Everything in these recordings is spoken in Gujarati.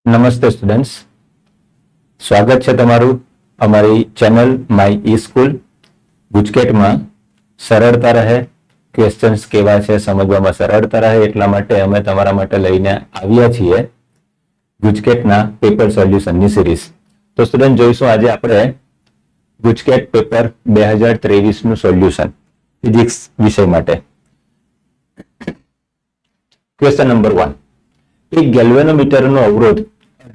નમસ્તે સ્ટુડન્ટ્સ, સ્વાગત છે તમારું અમારી ચેનલ માય ઈ સ્કૂલ. ગુજકેટમાં સરળતા રહે, ક્વેશ્ચન્સ કેવા છે સમજવામાં સરળતા રહે એટલા માટે અમે તમારા માટે લઈને આવ્યા છીએ ગુજકેટના પેપર સોલ્યુશનની સિરીઝ. તો સ્ટુડન્ટ જોઈશું આજે આપણે ગુજકેટ પેપર 2023 નું સોલ્યુશન ફિઝિક્સ વિષય માટે. Question number 1. એક ગેલ્વેનોમીટરનો અવરોધ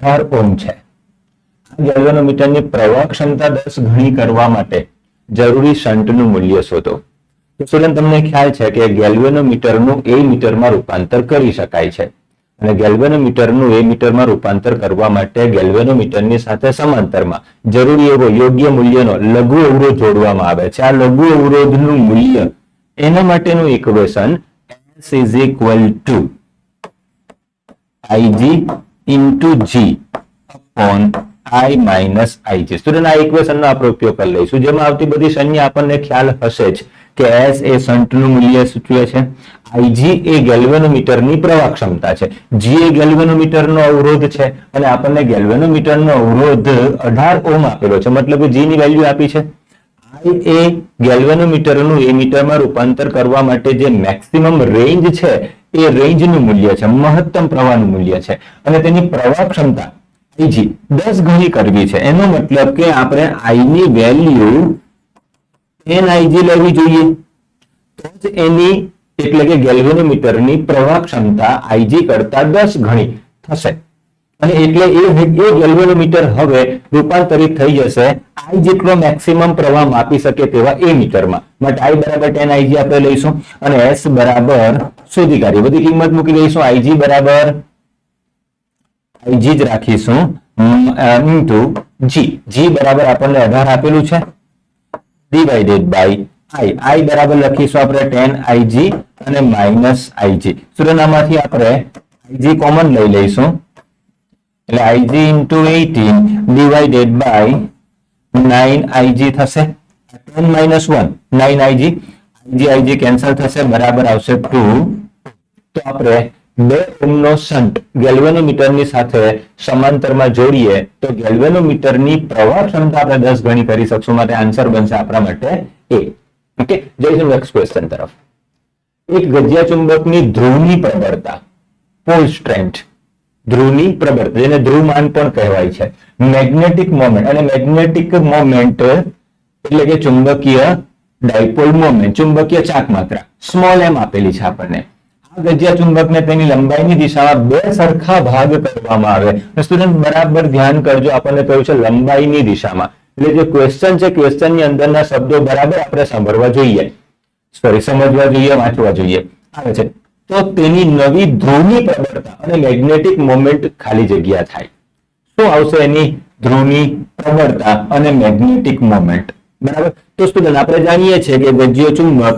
18 ઓહ્મ છે. ગેલ્વેનોમીટરની પ્રવાહ ક્ષમતા 10 ગણી કરવા માટે જરૂરી શન્ટનું મૂલ્ય શોધો. તો સ્ટુડન્ટ તમને ખ્યાલ છે કે ગેલ્વેનોમીટરનું એ મીટરમાં રૂપાંતર કરી શકાય છે અને ગેલ્વેનોમીટરનું એ મીટરમાં રૂપાંતર કરવા માટે ગેલ્વેનોમીટરની સાથે સમાંતરમાં જરૂરી એવો યોગ્ય મૂલ્યનો લઘુ અવરોધ જોડવામાં આવે છે. આ લઘુ અવરોધનું મૂલ્ય એના માટેનું equation S is equal to Ig into G upon I minus Ig. Student આ ઇક્વેશનનો આપણે ઉપયોગ કરી લઈશું, જેમાં આવતી બધી સંજ્ઞા આપણને ખ્યાલ હશે જ કે S એ શન્ટનું મૂલ્ય સૂચવે છે, Ig એ ગેલ્વેનોમીટરની પ્રવાહ ક્ષમતા છે, G એ ગેલ્વેનોમીટરનો અવરોધ છે અને આપણને ગેલ્વેનોમીટરનો અવરોધ 18 ઓહ્મ આપેલો છે, મતલબ કે G ની વેલ્યુ આપી છે. I એ ગેલ્વેનોમીટરનું એ મીટરમાં રૂપાંતર કરવા માટે જે મેક્સિમમ રેન્જ છે એ રેન્જનું મૂલ્ય છે, મહત્તમ પ્રવાહનું મૂલ્ય છે અને તેની પ્રવાહ ક્ષમતા Ig 10 ગણી કરવી છે. એનો મતલબ કે આપણે I ની વેલ્યુ 10 Ig લેવી જોઈએ તો જ એની એટલે કે ગેલ્વેનોમીટરની પ્રવાહ ક્ષમતા Ig કરતા 10 ગણી થશે અને એટલે એ ગેલ્વેનોમીટર હવે રૂપાંતરિત થઈ જશે I જેટલો મેક્સિમમ પ્રવાહ માપી શકે તેવા એ મીટરમાં. માટે I બરાબર 10 Ig આપણે લઈશું અને S બરાબર શોધી કાઢી બધી કિંમત મૂકી દઈશું. Ig બરાબર Ig જ રાખીશું ઇન્ટુ G. G બરાબર આપણને 18 આપેલું છે ડિવાઇડેડ બાય I બરાબર લખીશું આપણે 10 Ig અને માઇનસ Ig. સ્ટુડન્ટ આમાંથી આપણે Ig કોમન લઈ લઈશું એટલે Ig into 18 divided by 9 Ig થશે. 10 minus 1 9 Ig કેન્સલ થશે, બરાબર આવશે 2. તો આપણે 2 ઓહ્મનો શન્ટ ગેલ્વેનોમીટરની સાથે સમાંતરમાં જોડીએ તો ગેલ્વેનોમીટરની પ્રવાહ ક્ષમતા આપણે 10 ગણી કરી શકશું. માટે આન્સર બનશે આપણા માટે A. ઓકે, જઈશું નેક્સ્ટ ક્વેશ્ચન તરફ. એક ગજિયા ચુંબકની ધ્રુવની પ્રબળતા પોલ સ્ટ્રેન્થ, ધ્રુવની પ્રબળતા જેને ધ્રુવમાન પણ કહેવાય છે, મેગ્નેટિક મોમેન્ટ અને મેગ્નેટિક મોમેન્ટ એટલે કે ચુંબકીય ડાયપોલ મોમેન્ટ, ચુંબકીય ચાક માત્રા સ્મોલ m આપેલી છે આપણને. આ ગજિયા ચુંબકને તેની લંબાઈની દિશામાં 2 સરખા ભાગ કરવામાં આવે. સ્ટુડન્ટ બરાબર ધ્યાન કરજો, આપણને કહ્યું છે લંબાઈની દિશામાં, એટલે જે ક્વેશ્ચન છે ક્વેશ્ચનની અંદરના શબ્દો બરાબર આપણે સાંભળવા જોઈએ, સમજવા જોઈએ, વાંચવા જોઈએ. આવે છે તો તેની નવી ધ્રુવની પ્રબળતા અને મેગ્નેટિક મોમેન્ટ ખાલી જગ્યા થાય. શું આવશે એની ધ્રુવની પ્રબળતા અને મેગ્નેટિક મોમેન્ટ? બરાબર. તો સ્ટુડન્ટ આપણે જાણીએ છીએ કે ગજિયો ચુંબક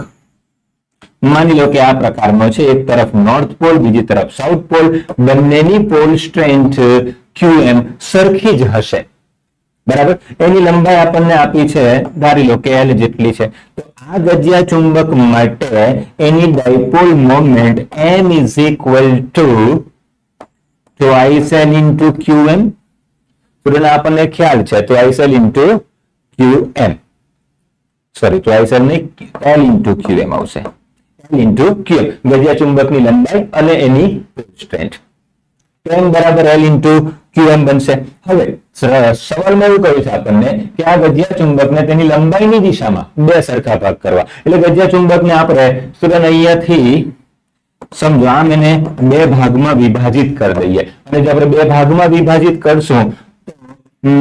માની લો કે આ પ્રકારનો છે, એક તરફ નોર્થ પોલ બીજી તરફ સાઉથ પોલ, બંનેની પોલ સ્ટ્રેન્થ QM સરખી જ હશે. બરાબર. એની લંબાઈ આપણને આપી છે ધારી લો કે L જેટલી છે. તો આ ગજિયા ચુંબક માટે એની dipole moment M is equal to twice L into QM. આપણને ખ્યાલ છે twice L into QM, sorry twice L નહીં, L into QM આવશે. L into QM ગજિયા ચુંબકની લંબાઈ અને એની સ્ટ્રેન્થ. M બરાબર L into QM બનશે. હવે સવાલમાં એવું કહ્યું છે આપણને કે આ ગજિયા ચુંબકને તેની લંબાઈની દિશામાં 2 સરખા ભાગ કરવા. એટલે ગજિયા ચુંબકને આપણે સ્ટુડન્ટ અહીંયાથી સમજો આમ એને 2 ભાગમાં વિભાજિત કરી દઈએ અને જો આપણે 2 ભાગમાં વિભાજિત કરશું તો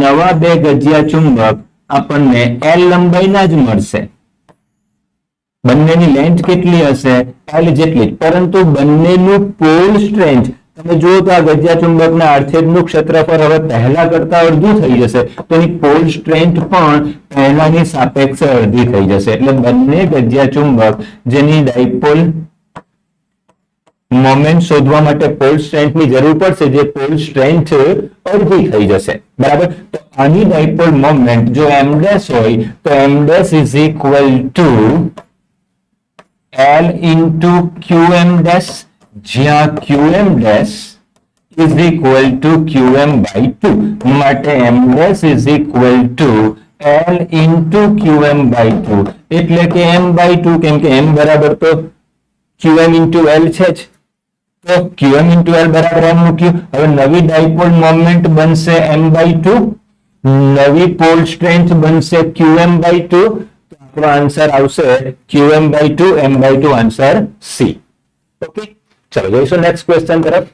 નવા 2 ગજિયા ચુંબક આપણને L લંબાઈના જ મળશે. બંનેની લેન્થ કેટલી હશે? L જેટલી જ, પરંતુ બંનેનું પોલ સ્ટ્રેન્થ તમે જુઓ તો આ ગજિયા ચુંબકના આડછેદનું ક્ષેત્રફળ હવે પહેલા કરતા અડધું થઈ જશે, તો એની પોલ સ્ટ્રેન્થ પણ પહેલાની સાપેક્ષે અડધી થઈ જશે. એટલે બંને ગજિયા ચુંબક જેની ડાયપોલ મોમેન્ટ શોધવા માટે પોલ સ્ટ્રેન્થની જરૂર પડશે, જે પોલ સ્ટ્રેન્થ અડધી થઈ જશે. બરાબર. તો આની ડાયપોલ મોમેન્ટ જો m' હોય તો m' is equal to L into QM', જ્યાં QM' is equal two QM by 2 માટે M dash is equal two L into QM by 2 એટલે કે M by 2 કેમ કે M બરાબર તો QM ઇન્ટુ L છે જ તો QM ઇન્ટુ L બરાબર M મૂક્યું હવે નવી ડાયપોલ મોમેન્ટ બનશે M by 2 નવી પોલ સ્ટ્રેન્થ બનશે QM by 2 તો આપણો આન્સર આવશે QM by 2 M by 2 answer C okay ચલો જોઈશું નેક્સ્ટ ક્વેશ્ચન તરફ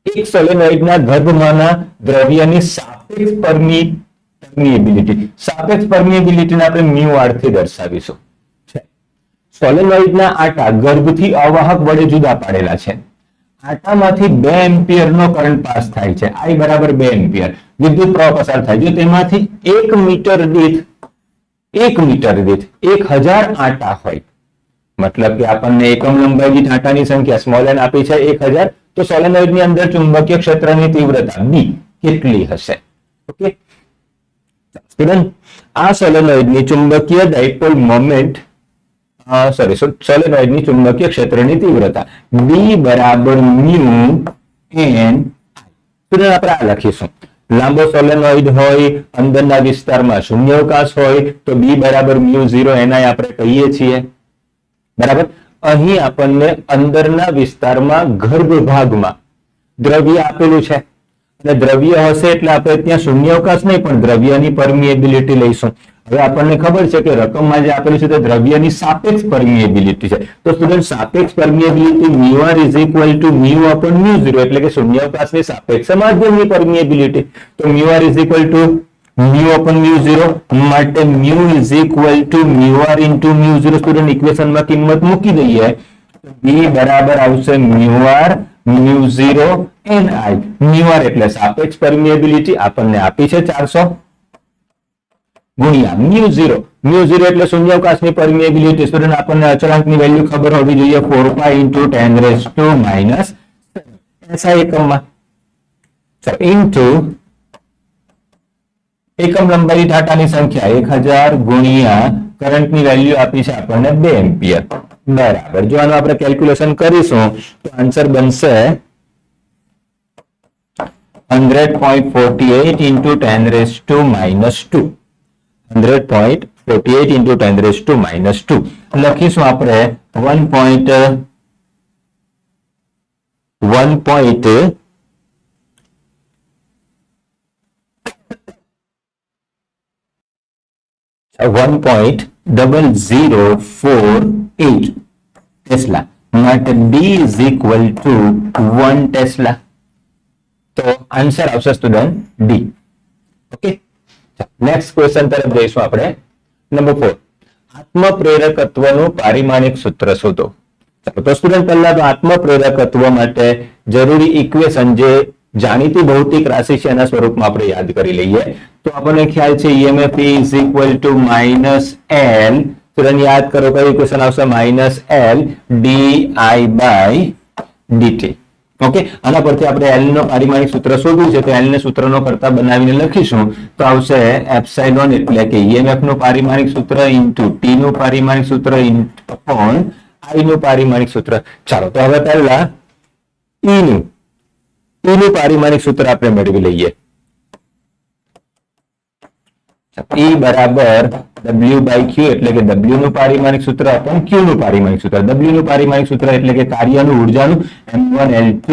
એક સોલેનોઇડના ગર્ભમાંના દ્રવ્યની સાપેક્ષ પરમિએબિલિટીને આપણે મ્યુ આર થી દર્શાવીશું સોલેનોઇડના આટા ગર્ભથી અવાહક વડે જુદા પાડેલા છે આટામાંથી 2 એમ્પિયરનો કરંટ પાસ થાય છે I બરાબર 2 એમ્પિયર વિદ્યુત પ્રવાહ પસાર થાય જો તેમાંથી 1 મીટર દીઠ 1000 આટા હોય मतलब કે આપણને એકમ લંબાઈ દીઠ આટાની સંખ્યા સ્મોલ n આપી છે 1000 તો સોલેનોઇડની અંદર ચુંબકીય ક્ષેત્રની તીવ્રતા B કેટલી હશે ઓકે સ્ટુડન્ટ આ સોલેનોઇડની ચુંબકીય ડાયપોલ મોમેન્ટ સોલેનોઇડની ચુંબકીય ક્ષેત્રની તીવ્રતા B બરાબર મ્યુ n સ્ટુડન્ટ આપણે આ લખીશું લાંબો સોલેનોઇડ હોય અંદરના વિસ્તારમાં શૂન્યાવકાશ હોય તો B બરાબર મ્યુ 0 ni આપણે કહીએ છીએ બરાબર અહીં આપણને અંદરના વિસ્તારમાં ગર્ભ ભાગમાં દ્રવ્ય આપેલું છે અને દ્રવ્ય હશે એટલે આપણે ત્યાં શૂન્યાવકાશ નહીં પણ દ્રવ્યની પરમિએબિલિટી લઈશું હવે આપણને ખબર છે કે રકમમાં જે આપેલું છે તે દ્રવ્યની સાપેક્ષ પરમિએબિલિટી છે તો સ્ટુડન્ટ સાપેક્ષ પરમિએબિલિટી μr = μ/μ 0 એટલે કે શૂન્યાવકાશની સાપેક્ષ માધ્યમની પરમિએબિલિટી તો μr = μ/μ 0 માટે μ = μr * μ0 સ્ટુડન્ટ ઇક્વેશનમાં કિંમત મૂકી દઈએ તો b બરાબર આવશે μr μ0 ni μr એટલે સાપેક્ષ પરમિએબિલિટી આપણને આપી છે 400 ગુણ્યા μ0 એટલે શૂન્યાવકાશની પરમિએબિલિટી સ્ટુડન્ટ આપણને અચળાંકની વેલ્યુ ખબર હોવી જોઈએ 4π × 10⁻⁷ SI એકમમાં ઇન્ટુ એકમ લંબાઈ આટાની સંખ્યા 1000 ગુણ્યા કરંટની વેલ્યુ આપી છે આપણને 2 એમ્પિયર બરાબર જો આનું આપણે કેલ્ક્યુલેશન કરીશું તો આન્સર બનશે 100.48 × 10⁻². 100.48 × 10⁻². લખીશું આપણે 1.0048 ટેસ્લા માટે B = 1 ટેસ્લા તો આન્સર આવશે student D okay next question તરફ જઈશું આપણે નંબર 4 આત્મપ્રેરકત્વનું પારિમાણિક સૂત્ર શોધો તો સ્ટુડન્ટ પહેલા તો આત્મપ્રેરકત્વ માટે જરૂરી ઇક્વેશન જે જાણીતી ભૌતિક રાશિ છે એના સ્વરૂપમાં આપણે યાદ કરી લઈએ તો આપણને ખ્યાલ છે EMF = -L સ્ટુડન્ટ યાદ કરો કઈ ઇક્વેશન આવશે -L di/dt ઓકે આના પરથી આપણે L નો પારિમાણિક સૂત્ર શોધવું છે તો L ને સૂત્રનો કરતા બનાવીને લખીશું તો આવશે એપ્સિલોન એટલે કે EMF નું પારિમાણિક સૂત્ર * T નું પારિમાણિક સૂત્ર / I નું પારિમાણિક સૂત્ર ચાલો તો હવે પહેલા E નું પારિમાણિક સૂત્ર આપણે મેળવી લઈએ E બરાબર W/Q એટલે કે W નું પારિમાણિક સૂત્ર upon Q નું પારિમાણિક સૂત્ર W નું પારિમાણિક સૂત્ર એટલે કે કાર્યનું ઊર્જાનું m1l2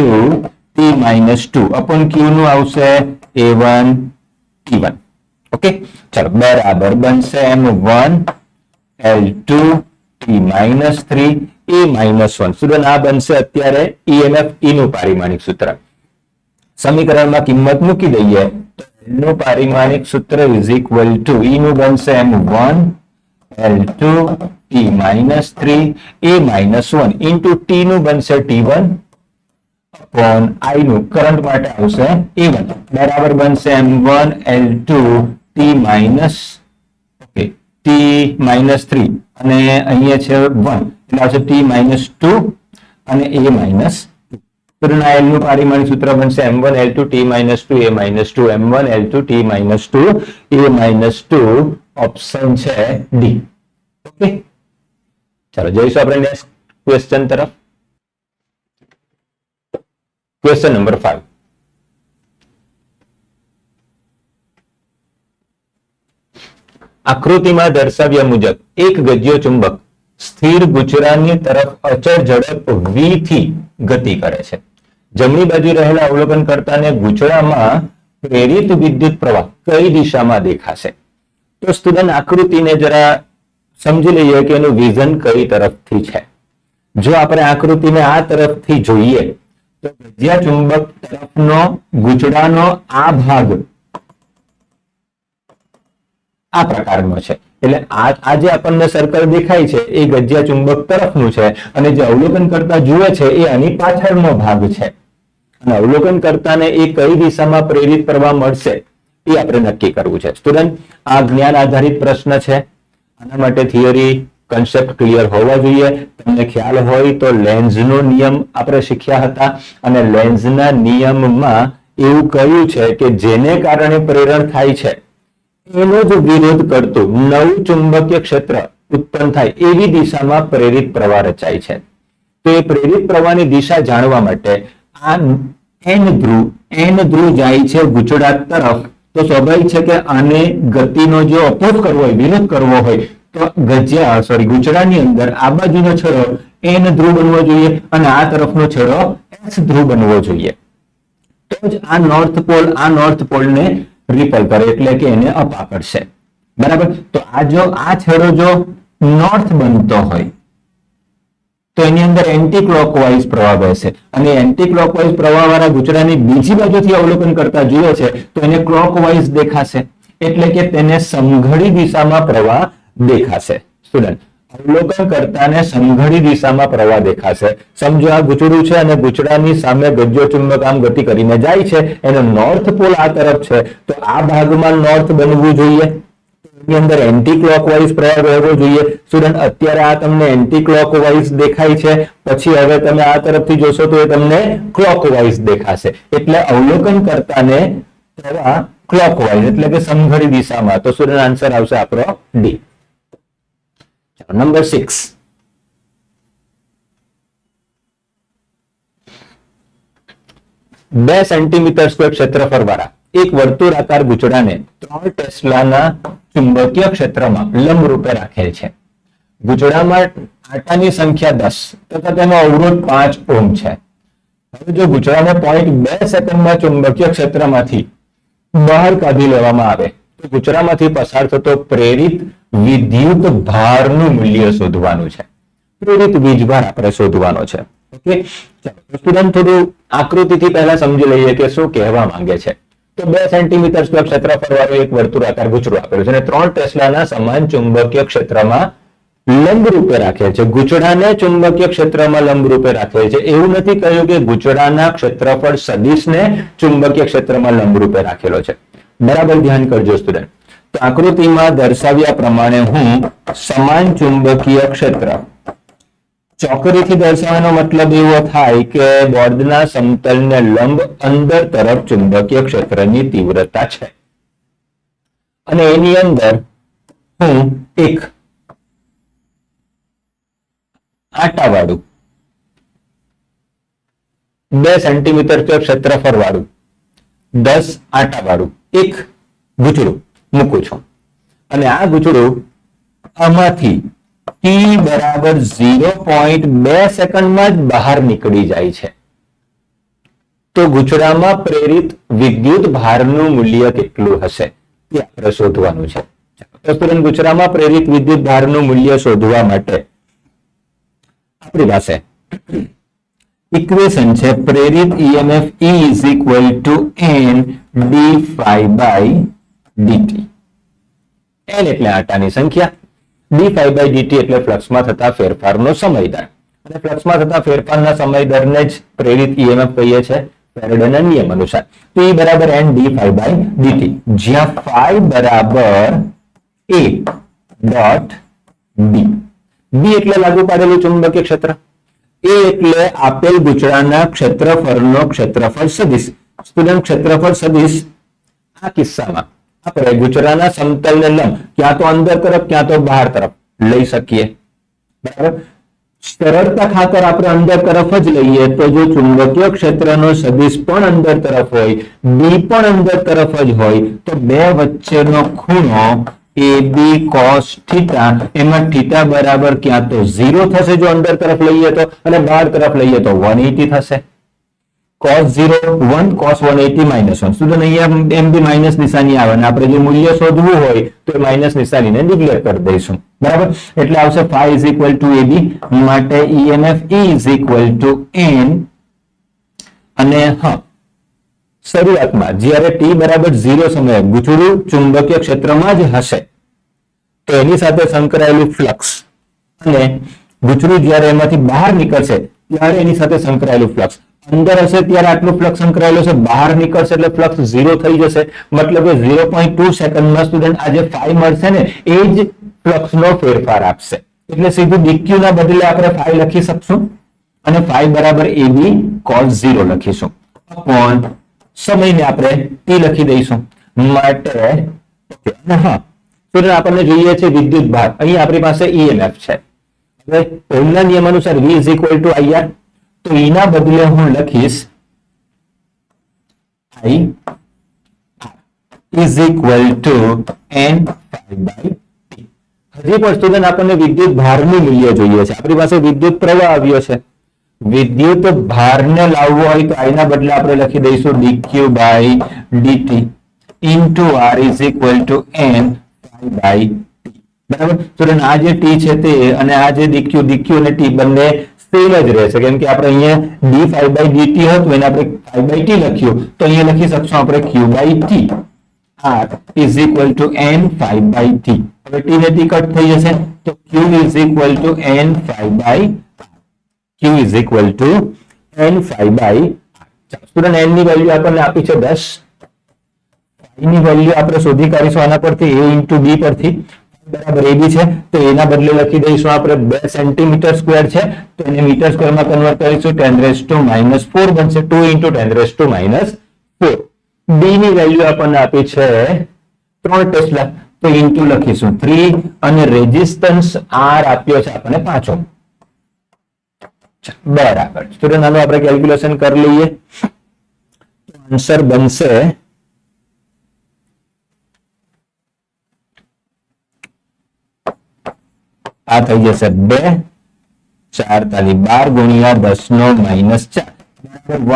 T-2 upon Q નું આવશે A1 T1 ઓકે ચાલો બરાબર બનશે m1l2 T-3 A-1 સ્ટુડન્ટ આ બનશે અત્યારે EMF E નું પારિમાણિક સૂત્ર સમીકરણમાં કિંમત મૂકી દઈએ તો નું પારિમાણિક સૂત્ર = E નું બનશે m1l2 T-3 A-1 into T નું બનશે T1 upon I નું કરંટ માટે આવશે A1 બરાબર બનશે m1l2 T-3 અને અહીંયા છે 1 એટલે આવશે T-2 અને A-2 L નું પારિમાણિક સૂત્ર બનશે m1l2 T-2 A-2 m1l2 T-2 A-2 option છે ડી ઓકે ચાલો જઈશું આપણે નેક્સ્ટ ક્વેશ્ચન તરફ ક્વેશ્ચન નંબર 5. આકૃતિમાં દર્શાવ્યા મુજબ એક ગજ્યો ચુંબક સ્થિર ગુચરાની તરફ અચળ ઝડપ v થી ગતિ કરે છે. જમણી બાજુ રહેલા અવલોકનકર્તાને ગુચરામાં પ્રેરિત વિદ્યુત પ્રવાહ કઈ દિશામાં દેખાશે? તો સ્ટુડન્ટ આકૃતિને જરા સમજી લઈએ કે એનું વિઝન કઈ તરફથી છે. જો આપણે આકૃતિને આ તરફથી જોઈએ તો ગજ્યા ચુંબક તરફનો ગુચડાનો આ ભાગ આ પ્રકારનો છે. એટલે આ જે આપણને સર્કલ દેખાય છે એ ગજ્યા ચુંબક તરફનું છે અને જે અવલોકન કરતા જુએ છે એ આની પાછળનો ભાગ છે. અને અવલોકન કરતાને એ કઈ દિશામાં પ્રેરિત પ્રવાહ મળશે એ આપણે નક્કી કરવું છે. સ્ટુડન્ટ આ જ્ઞાન આધારિત પ્રશ્ન છે. આના માટે થિયરી કન્સેપ્ટ ક્લિયર હોવા જોઈએ. તમને ખ્યાલ હોય તો લેન્ઝનો નિયમ આપણે શીખ્યા હતા અને લેન્ઝના નિયમમાં એવું કહ્યું છે કે જેને કારણે પ્રેરણ થાય છે એનો જ વિરોધ કરતું નવું ચુંબકીય ક્ષેત્ર ઉત્પન્ન થાય એવી દિશામાં પ્રેરિત પ્રવાહ રચાય છે. તો એ પ્રેરિત પ્રવાહની દિશા જાણવા માટે આ એન ધ્રુવ જાય છે ગુચડા તરફ, તો સ્વાભાવિક છે કે આને ગતિનો જો અપોઝ કરવો હોય, વિરોધ કરવો હોય તો ગુચડાની અંદર આ બાજુનો છેડો એન ધ્રુવ બનવો જોઈએ અને આ તરફનો છેડો એસ ધ્રુવ બનવો જોઈએ. તો જ આ નોર્થ પોલને રિપલ કરે એટલે કે એને અપ આકર્ષે. બરાબર. તો આ છેડો જો નોર્થ બનતો હોય તો એની અંદર એન્ટી ક્લોકવાઇઝ પ્રવાહ વહેશે અને એન્ટી ક્લોકવાઇઝ પ્રવાહ વાળા ગુચડાની બીજી બાજુથી અવલોકન કરતા જુએ છે તો એને ક્લોકવાઇઝ દેખાશે એટલે કે તેને સમઘડી દિશામાં પ્રવાહ દેખાશે. સ્ટુડન્ટ અવલોકન કરતાને સમઘડી દિશામાં પ્રવાહ દેખાશે. સમજો આ ગુચડું છે અને ગુચડાની સામે ગજ્યો ચુંબક આમ ગતિ કરીને જાય છે, એનો નોર્થ પોલ આ તરફ છે તો આ ભાગમાં નોર્થ બનવું જોઈએ. એની અંદર એન્ટી ક્લોકવાઇઝ પ્રવાહ વહેવો જોઈએ. સ્ટુડન્ટ અત્યારે આ તમને એન્ટી ક્લોકવાઇઝ દેખાય છે, પછી હવે તમે આ તરફથી જોશો તો એ તમને ક્લોકવાઇઝ દેખાશે. એટલે અવલોકન કરતાને પ્રવાહ ક્લોકવાઇઝ એટલે કે સમઘડી દિશામાં. તો સ્ટુડન્ટ આન્સર આવશે આપણો ડી. નંબર 6. બે સેન્ટીમીટર સ્ક્વેર ક્ષેત્રફળ વાળા એક વર્તુળાકાર ગુચડાને 3 ટેસ્લાના ચુંબકીય ક્ષેત્રમાં લંબ રૂપે રાખેલ છે. ગુચડામાં આટાની સંખ્યા 10 તથા તેનો અવરોધ 5 ઓહ્મ છે. હવે જો ગુચડાને 0.2 સેકન્ડમાં ચુંબકીય ક્ષેત્રમાંથી બહાર કાઢી લેવામાં આવે તો ગુચડામાંથી પસાર થતો પ્રેરિત વિદ્યુત ભારનું મૂલ્ય શોધવાનું છે. પ્રેરિત વીજભાર આપણે શોધવાનો છે. ઓકે, ચાલો સ્ટુડન્ટ થોડું આકૃતિથી પહેલા સમજી લઈએ કે શું કહેવા માંગે છે. તો 2 સેન્ટીમીટર સ્ક્વેર ક્ષેત્રફળ વાળો એક વર્તુળાકાર ગુચડું આપેલું છે અને 3 ટેસ્લાના સમાન ચુંબકીય ક્ષેત્રમાં લંબ રૂપે રાખેલ છે. ગુચડાને ચુંબકીય ક્ષેત્રમાં લંબ રૂપે રાખેલ છે. એવું નથી કહ્યું કે ગુચડાના ક્ષેત્રફળ સદિશને ચુંબકીય ક્ષેત્રમાં લંબ રૂપે રાખેલો છે. બરાબર ધ્યાન કરજો સ્ટુડન્ટ. તો આકૃતિમાં દર્શાવ્યા પ્રમાણે હું સમાન ચુંબકીય ક્ષેત્ર ચોકડીથી દર્શાવવાનો મતલબ એવો થાય કે બોર્ડના સમતલને લંબ અંદર તરફ ચુંબકીય ક્ષેત્રની તીવ્રતા છે અને એની અંદર હું એક આટાવાળું 2 સેન્ટીમીટર ક્ષેત્રફળ વાળું 10 આટાવાળું એક ગુચડું મૂકું છું અને આ ગુચડું આમાંથી t બરાબર 0.2 સેકન્ડમાં જ બહાર નીકળી જાય છે. તો ગુચડામાં પ્રેરિત વિદ્યુત ભારનું મૂલ્ય કેટલું હશે તે આપણે શોધવાનું છે. તો સ્ટુડન્ટ ગુચડામાં પ્રેરિત વિદ્યુત ભારનું મૂલ્ય શોધવા માટે આપણી પાસે ઇક્વેશન છે પ્રેરિત EMF E is equal to n d phi by dt. n એટલે આટાની સંખ્યા, d phi by dt એટલે ફ્લક્સમાં થતા ફેરફારનો સમયદર અને ફ્લક્સમાં થતા ફેરફારના સમયદરને જ પ્રેરિત EMF કહીએ છીએ ફેરેડેના નિયમ અનુસાર. તો E બરાબર n d phi by dt જ્યાં phi બરાબર a ડોટ b. b એટલે લાગુ પાડેલું ચુંબકીય ક્ષેત્ર, a એટલે આપેલ ગુચડાના ક્ષેત્રફળનો ક્ષેત્રફળ સદિશ. સ્ટુડન્ટ ક્ષેત્રફળ સદિશ આ કિસ્સામાં આપણે ગુચડાના સમતલને લંબ ક્યાં તો અંદર તરફ ક્યાં તો બહાર તરફ લઈ શકીએ. બરાબર. સરળતા ખાતર આપણે અંદર તરફ જ લઈએ તો જો ચુંબકીય ક્ષેત્રનો સદિશ પણ અંદર તરફ હોય, બી પણ અંદર તરફ જ હોય, તો બે વચ્ચેનો ખૂણો AB cos થીટા, એમાં થીટા બરાબર ક્યાં તો 0 થશે જો અંદર તરફ લઈએ તો, અને બહાર તરફ લઈએ તો 180 થશે. cos 0 1, cos 180 -1. સ્ટુડન્ટ અહીંયા એમ બી માઇનસ નિશાની આવે અને આપણે જે મૂલ્ય શોધવું હોય તો એ માઇનસ નિશાનીને ડિક્લેર કરી દઈશું. બરાબર, એટલે આવશે phi is equal to AB, માટે EMF E is equal to N. અને હા, શરૂઆતમાં જ્યારે t બરાબર 0 સમયે ગૂંચળું ચુંબકીય ક્ષેત્રમાં જ હશે તો એની સાથે સંકળાયેલું ફ્લક્સ, અને ગૂંચળું જ્યારે એમાંથી બહાર નીકળશે ત્યારે એની સાથે સંકળાયેલું ફ્લક્સ, અંદર હશે ત્યારે આટલું ફ્લક્સ સંકળાયેલું છે, બહાર નીકળશે એટલે ફ્લક્સ 0 થઈ જશે. મતલબ કે 0.2 સેકન્ડમાં સ્ટુડન્ટ આ જે phi મળશે ને એ જ ફ્લક્સનો ફેરફાર આપશે. એટલે સીધું dq ના બદલે આપણે phi લખી શકશું અને phi બરાબર AB cos 0 લખીશું અપોન સમયને આપણે t લખી દઈશું. માટે હા સ્ટુડન્ટ આપણને જોઈએ છે વિદ્યુત ભાર, અહીં આપણી પાસે EMF છે. હવે ઓહમના નિયમ અનુસાર V is equal to IR, તો એના બદલે હું લખીશ I is equal to N phi by T. હજી પણ સ્ટુડન્ટ આપણને વિદ્યુત ભારનું મૂલ્ય જોઈએ છે. આપણી પાસે વિદ્યુત પ્રવાહ આવ્યો છે, વિદ્યુત ભારને લાવવો હોય તો આના બદલે આપણે લખી દઈશું dq by dt into R is equal to N phi by T. બરાબર સ્ટુડન્ટ આ જે T છે તે અને આ જે dq અને T બંને સેમ જ રહેશે, કેમ કે આપણે અહીંયા d phi by dt હતું એને આપણે phi by t લખ્યું તો અહીંયા લખી શકશું આપણે q by t. R is equal to N phi by T. હવે t ને t કટ થઈ જશે તો q is equal to N phi by Q is equal to N phi by R. Student N ની વેલ્યુ આપણને આપી છે 10, phi ની વેલ્યુ આપણે શોધી કાઢીશું આના પરથી, A into B પરથી. બરાબર AB છે તો એના બદલે લખી દઈશું આપણે 2 સેન્ટીમીટર સ્ક્વેર છે તો એને મીટર સ્ક્વેરમાં કન્વર્ટ કરીશું 10⁻⁴ બનશે, 2 into 10⁻⁴. B ની વેલ્યુ આપણને આપી છે 3 ટેસ્લા તો ઇન્ટુ લખીશું 3 અને રેઝિસ્ટન્સ R આપ્યો છે આપણને 5 ઓહ્મ. બરાબર સ્ટુડન્ટ આનું આપણે કેલ્ક્યુલેશન કરી લઈએ તો આન્સર બનશે આ થઈ જશે 2 4 તાલી 12 ગુણ્યા 10⁻⁴,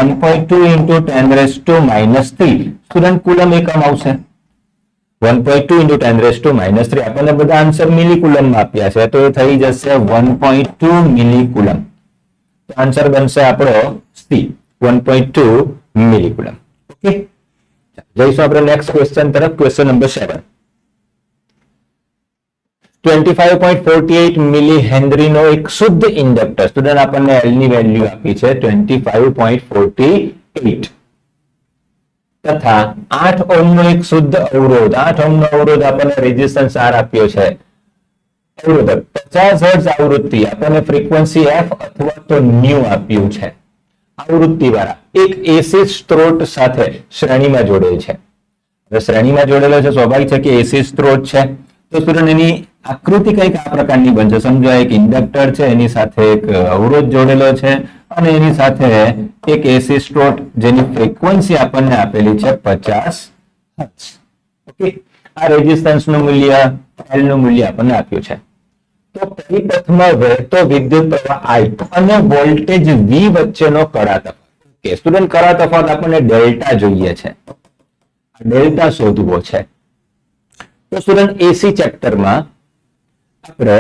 1.2 into 10⁻⁻3. સ્ટુડન્ટ કુલમ એકમ આવશે 1.2 into 10⁻⁻3. આપણને બધા આન્સર મિલી કુલમમાં આપ્યા છે તો એ થઈ જશે 1.2 મિલી કુલમ. આન્સર બનશે આપણો C 1.2 મિલી કુલમ. ઓકે, જઈશું આપણે નેક્સ્ટ ક્વેશ્ચન તરફ. Question number 7. 25.48 મિલી હેનરીનો એક શુદ્ધ ઇન્ડક્ટર, સ્ટુડન્ટ આપણને L ની વેલ્યુ આપી છે 25.48 તથા 8 ઓહ્મનો એક શુદ્ધ અવરોધ, 8 ઓહ્મનો અવરોધ આપણને રેઝિસ્ટન્સ R આપ્યો છે. અવરોધક 50 હર્ટ્ઝ આવૃત્તિ આપણને ફ્રીક્વન્સી f અથવા તો ન્યુ આપ્યું છે. આવૃત્તિ વાળા એક એસી સ્ત્રોત સાથે શ્રેણીમાં જોડેલ છે. હવે શ્રેણીમાં જોડેલો છે, સ્વાભાવિક છે કે એસી સ્ત્રોત છે તો સ્ટુડન્ટ એની આકૃતિ કંઈક આ પ્રકારની બનશે. સમજો એક ઇન્ડક્ટર છે, એની સાથે એક અવરોધ જોડેલો છે અને એની સાથે એક એસી સ્ત્રોત જેની ફ્રીક્વન્સી આપણને આપેલી છે 50 હર્ટ્ઝ. ઓકે, આ રેઝિસ્ટન્સ નું મૂલ્ય L નું મૂલ્ય આપણને આપ્યું છે. તો પરિપથમાં વહેતો વિદ્યુત પ્રવાહ I અને વોલ્ટેજ V વચ્ચેનો કડા તફાવત. ઓકે સ્ટુડન્ટ, કડા તફાવત આપણને ડેલ્ટા જોઈએ છે, ડેલ્ટા શોધવો છે. તો સ્ટુડન્ટ એસી ચેપ્ટરમાં આપણે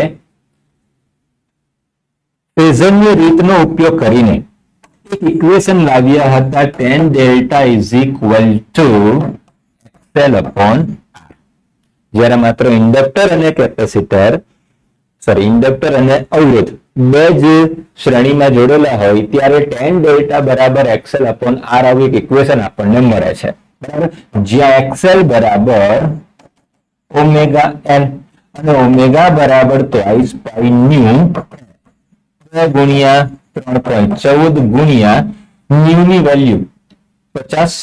ફેઝરની રીતનો ઉપયોગ કરીને એક ઇક્વેશન લાવ્યા હતા, tan delta is equal two XL upon R. જ્યારે માત્ર ઇન્ડક્ટર અને કેપેસિટર ઇન્ડક્ટર અને અવરોધ બે જ શ્રેણીમાં જોડેલા હોય ત્યારે tan ડેલ્ટા બરાબર XL upon R આવી એક ઇક્વેશન આપણને મળે છે. બરાબર, જ્યાં XL બરાબર ઓમેગા L અને ઓમેગા બરાબર twice pi ન્યુ ગુણ્યા 3.14 ગુણ્યા ન્યુ ની વેલ્યુ 50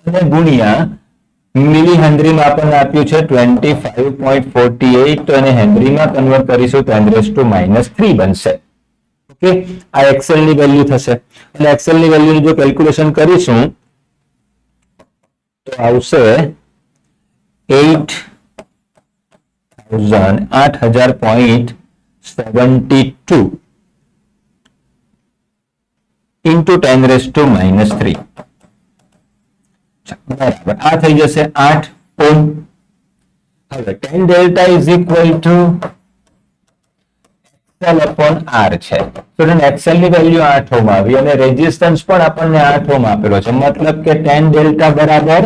અને ગુણ્યા મિલી હેનરીમાં આપણને આપ્યું છે 25.48 તો એને હેનરીમાં કન્વર્ટ કરીશું 10⁻³ બનશે. ઓકે, આ એક્સેલ ની વેલ્યુ થશે અને એક્સેલ ની વેલ્યુની જો કેલ્ક્યુલેશન કરીશું તો આવશે 8,000.72 into 10⁻³ બરાબર આ થઈ જશે 8 ઓહ્મ. હવે 10 delta is equal two XL upon R છે. સ્ટુડન્ટ XL ની વેલ્યુ 8 ઓહ્મ આવી અને રેઝિસ્ટન્સ પણ આપણને 8 ઓહ્મ આપેલો છે, મતલબ કે 10 ડેલ્ટા બરાબર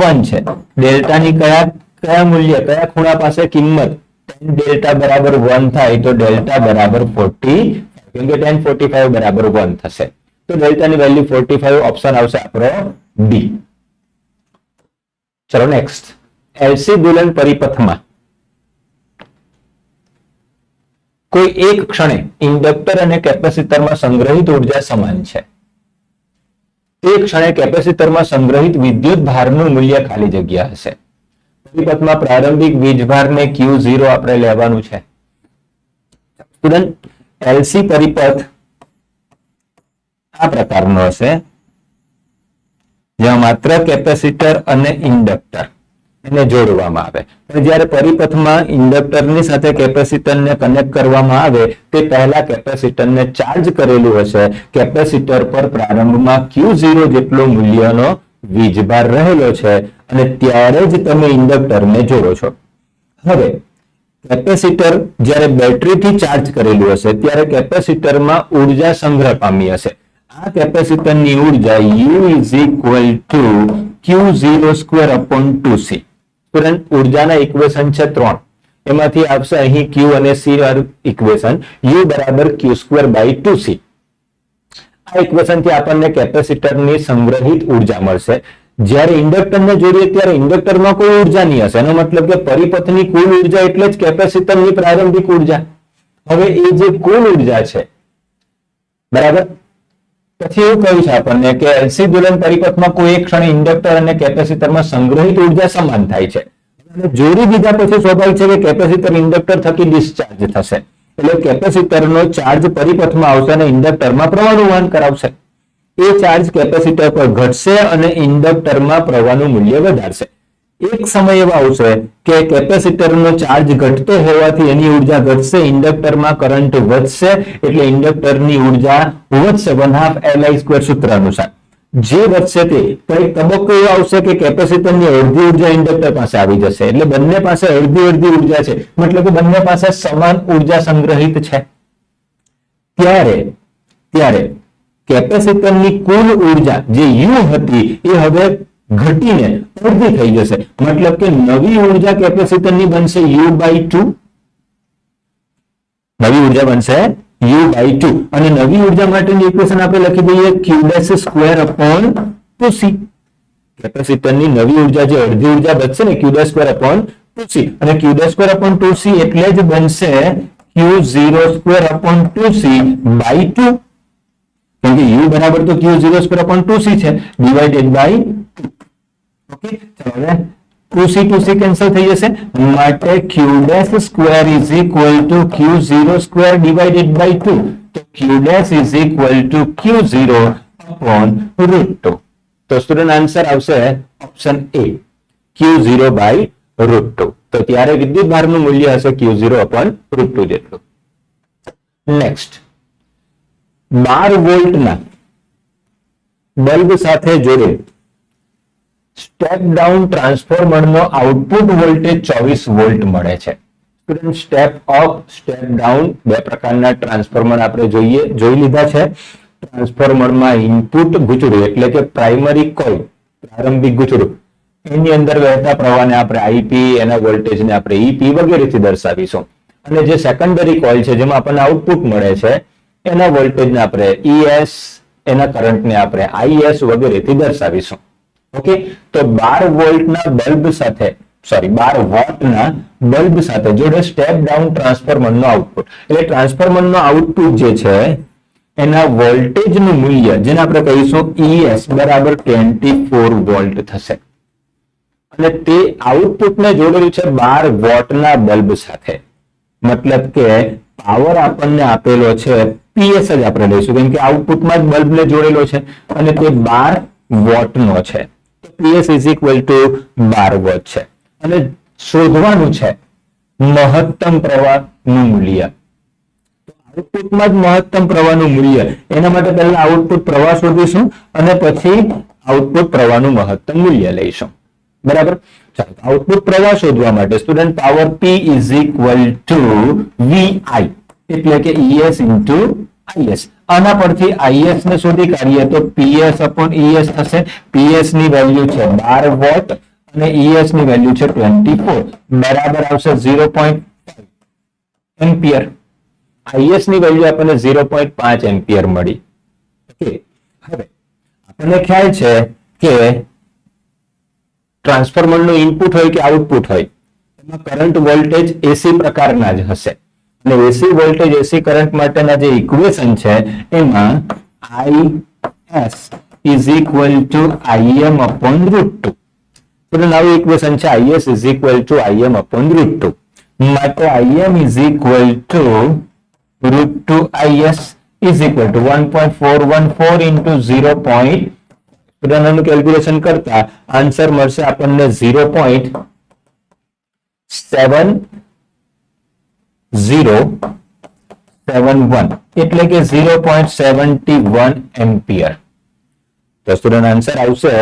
1 છે. ડેલ્ટા ની કયા મૂલ્ય કયા ખૂણા પાસે કિંમત 10 ડેલ્ટા બરાબર 1 થાય તો ડેલ્ટા બરાબર 40, કેમ કે 10 45 બરાબર 1 થશે તો ડેલ્ટા ની વેલ્યુ 45, ઓપ્શન આવશે આપણો ડી. ચલો નેક્સ્ટ, એલસી દોલન પરિપથમાં કોઈ એક ક્ષણે ઇન્ડક્ટર અને કેપેસિટરમાં સંગ્રહિત ઉર્જા સમાન છે. તે ક્ષણે કેપેસિટરમાં સંગ્રહિત વિદ્યુત ભારનું મૂલ્ય ખાલી જગ્યા હશે. પરિપથમાં પ્રારંભિક વીજભારને Q0 આપણે લેવાનું છે. સ્ટુડન્ટ એલસી પરિપથ આ પ્રકારનો હશે જ્યાં માત્ર કેપેસિટર અને ઇન્ડક્ટર એને જોડવામાં આવે. પણ જ્યારે પરિપથમાં ઇન્ડક્ટરની સાથે કેપેસિટરને કનેક્ટ કરવામાં આવે તે પહેલા કેપેસિટરને ચાર્જ કરેલું હશે. કેપેસિટર પર પ્રારંભમાં Q0 જેટલો મૂલ્યનો વીજભાર રહેલો છે અને ત્યારે જ તમે ઇન્ડક્ટરને જોડો છો. હવે કેપેસિટર જ્યારે બેટરીથી ચાર્જ કરેલું હશે ત્યારે કેપેસિટરમાં ઉર્જા સંગ્રહ પામી હશે. આ કેપેસિટરની ઉર્જા U is equal to Q0² upon 2C. Student ઉર્જાના ઇક્વેશન છે 3, એમાંથી આવશે અહીં Q અને C ઇક્વેશન U બરાબર Q²/2C. આ ઇક્વેશન થી આપણને કેપેસિટરની સંગ્રહિત ઉર્જા મળશે. જ્યારે ઇન્ડક્ટરને જોડીએ ત્યારે ઇન્ડક્ટરમાં કોઈ ઉર્જા નહીં હશે, એનો મતલબ કે પરિપથની કુલ ઉર્જા એટલે જ કેપેસિટરની પ્રારંભિક ઉર્જા. હવે એ જે કુલ ઉર્જા છે બરાબર, પછી એવું કહ્યું છે આપણને કે એલસી દોલન પરિપથમાં કોઈ એક ક્ષણે ઇન્ડક્ટર અને કેપેસિટરમાં સંગ્રહિત ઉર્જા સમાન થાય છે. જોડી દીધા પછી સ્વાભાવિક છે કે કેપેસિટર ઇન્ડક્ટર થકી ડિસ્ચાર્જ થશે, એટલે કેપેસિટરનો ચાર્જ પરિપથમાં આવશે અને ઇન્ડક્ટરમાં પ્રવાહનું વહન કરાવશે. એ ચાર્જ કેપેસિટર પર ઘટશે અને ઇન્ડક્ટરમાં પ્રવાહનું મૂલ્ય વધારશે. એક સમય એવો આવશે કે કેપેસિટરનો ચાર્જ ઘટતો હોવાથી એની ઉર્જા ઘટશે, ઇન્ડક્ટરમાં કરંટ વધશે એટલે ઇન્ડક્ટરની ઉર્જા વધશે 1/2 Li² સૂત્ર અનુસાર. જે વધશે તે એક તબક્કો એવો આવશે કે કેપેસિટરની અડધી ઉર્જા ઇન્ડક્ટર પાસે આવી જશે, એટલે બંને પાસે અડધી ઉર્જા છે, મતલબ કે બંને પાસે સમાન ઉર્જા સંગ્રહિત છે. ત્યારે કેપેસિટરની કુલ ઉર્જા જે U હતી એ હવે ઘટીને અડધી થઈ જશે, મતલબ કે નવી ઉર્જા કેપેસિટરની બનશે U/2. નવી ઉર્જા બનશે U/2 અને નવી ઉર્જા માટેની ઇક્વેશન આપણે લખી દઈએ Q² upon 2C. કેપેસિટરની નવી ઉર્જા જે અડધી ઉર્જા બચશે ને Q² upon 2C, અને Q² upon 2C એટલે જ બનશે Q0² upon 2C/2, કેમ કે U બરાબર તો Q0² upon 2C છે ડિવાઇડેડ બાય 2. ઓકે, ચલો હવે 2C કેન્સલ થઈ જશે, માટે Q' is equal to Q0² divided by 2. તો Q' is equal to Q0 upon √2. તો સ્ટુડન્ટ આન્સર આવશે ઓપ્શન A, Q0/√2. તો ત્યારે વિદ્યુત ભારનું મૂલ્ય હશે Q0 upon √2 જેટલું. નેક્સ્ટ, 12 વોલ્ટના બલ્બ સાથે જોડેલ સ્ટેપ ડાઉન ટ્રાન્સફોર્મરનો આઉટપુટ વોલ્ટેજ 24 વોલ્ટ મળે છે. Student step up, step down બે પ્રકારના ટ્રાન્સફોર્મર આપણે જોઈ લીધા છે. ટ્રાન્સફોર્મરમાં ઇનપુટ ગૂંચળું એટલે કે પ્રાઇમરી કોઇલ, પ્રારંભિક ગૂંચળું, એની અંદર વહેતા પ્રવાહને આપણે IP, એના વોલ્ટેજને આપણે EP વગેરેથી દર્શાવીશું. અને જે સેકન્ડરી કોઇલ છે જેમાં આપણને આઉટપુટ મળે છે એના વોલ્ટેજને આપણે ES, એના કરંટને આપણે IS વગેરેથી દર્શાવીશું. ઓકે, તો 12 વોલ્ટના બલ્બ સાથે 12 વોટના બલ્બ સાથે જોડે સ્ટેપ ડાઉન ટ્રાન્સફોર્મરનો આઉટપુટ, એટલે ટ્રાન્સફોર્મરનો આઉટપુટ જે છે એના વોલ્ટેજનું મૂલ્ય જેને આપણે કહીશું ES બરાબર 24 વોલ્ટ થશે. અને તે આઉટપુટને જોડેલું છે 12 વોટના બલ્બ સાથે, મતલબ કે પાવર આપણને આપેલો છે પીએસ જ આપણે લઈશું, કેમ કે આઉટપુટમાં જ બલ્બને જોડેલો છે અને તે 12 વોટનો છે. તો PS is equal to 12 watt છે અને શોધવાનું છે મહત્તમ પ્રવાહનું મૂલ્ય. આઉટપુટમાં જ મહત્તમ પ્રવાહનું મૂલ્ય, એના માટે પહેલા આઉટપુટ પ્રવાહ શોધીશું અને પછી આઉટપુટ પ્રવાહનું મહત્તમ મૂલ્ય લઈશું. બરાબર. ચાલો, આઉટપુટ પ્રવાહ શોધવા માટે student power P is equal two VI, એટલે કે ES ઇન્ટુ IS. આના પરથી IS ને શોધી કાઢીએ તો PS અપોન ES થશે. PS ની વેલ્યુ છે 12 વોટ અને ES ની વેલ્યુ છે 24, બરાબર આવશે 0.5 એમ્પિયર. IS ની વેલ્યુ આપણને 0.5 એમ્પિયર મળી. ઓકે, હવે આપણને ખ્યાલ છે કે ટ્રાન્સફોર્મરનું ઇનપુટ હોય કે આઉટપુટ હોય, એમાં કરંટ વોલ્ટેજ એસી પ્રકારના જ હશે અને એસી વોલ્ટેજ એસી કરંટ માટેના જે ઇક્વેશન છે એમાં IS is equal two IM upon √2. તો નવું ઇક્વેશન છે IS is equal two IM upon √2. માટે IM is equal two √2 IS is equal two 1.414 into 0. Calculation કરતા આન્સર મળશે આપણને 0.7071, એટલે કે 0.71 એમ્પિયર. તો સ્ટુડન્ટ આન્સર આવશે